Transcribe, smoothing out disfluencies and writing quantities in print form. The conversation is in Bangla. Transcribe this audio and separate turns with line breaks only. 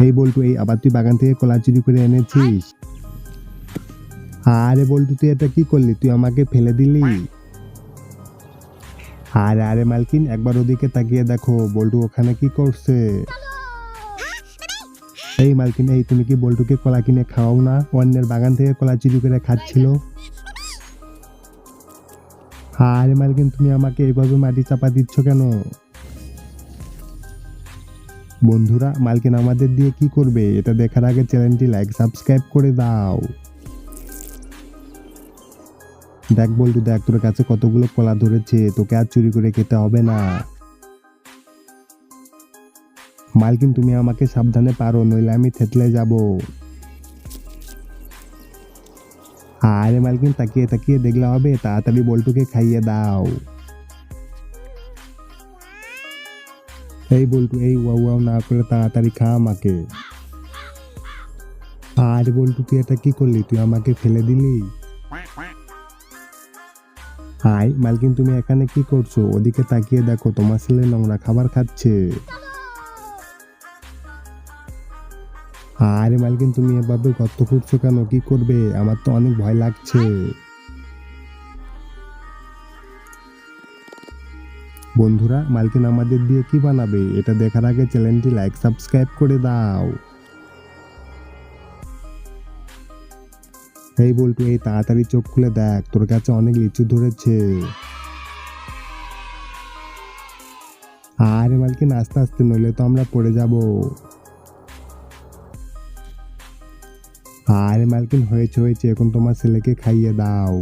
এই বল্টু, এই আবার তুই বাগান থেকে কলা চুরি করে এনেছিস? আরে বল্টু, তুই এটা কি করলি? তুই আমাকে ফেলে দিলি। আরে আরে মালকিন, একবার ওদিকে তাকিয়ে দেখো বল্টু ওখানে কি করছে। এই মালকিন, এই তুমি কি বল্টুকে কলা কিনে খাওয়াও না? অন্যের বাগান থেকে কলা চুরি করে খাচ্ছিল। আরে মালকিন, তুমি আমাকে এইভাবে মাটি চাপা দিচ্ছ কেন? বন্ধুরা, মালকিন আমাদের দিয়ে কি করবে এটা দেখার আগে চ্যানেলটি লাইক সাবস্ক্রাইব করে দাও। দেখ বল্টু, দেখ তোর কাছে কতগুলো কলা ধরেছে, তোকে আর চুরি করে খেতে হবে না। মালকিন, তুমি আমাকে সাবধানে পারো, নইলে আমি থেতলে যাব। আরে মালকিন, তাকিয়ে তাকিয়ে দেখলে হবে? তাড়াতাড়ি বল্টুকে খাইয়ে দাও। এই বল্টু, এই ওয়াও ওয়াও না করে তাড়াতাড়ি খা আমাকে। আরে বল্টু, তুই এটা কি করলি? তুই আমাকে ফেলে দিলি। হাই মালকিন, তুমি এখানে কি করছো? ওদিকে তাকিয়ে দেখো, তোমার ছেলে নোংরা খাবার খাচ্ছে। আরে মালকিন, তুমি এভাবে গর্ত খুঁড়ছো কেন? কি করবে? আমার তো অনেক ভয় লাগছে। বন্ধুরা, মালকিন আমাদের দিয়ে কি বানাবে এটা দেখার আগে চ্যানেলটি লাইক সাবস্ক্রাইব করে দাও। এই বল্টু, এই তাড়াতাড়ি চোখ খুলে দেখ, তোর কাছে অনেক লিচু ধরেছে। আরে মালকিন, আস্তে আস্তে, নইলে তো আমরা পড়ে যাব। আরে মালকিন, হয়েছে হয়েছে, এখন তোমার ছেলেকে খাইয়ে দাও।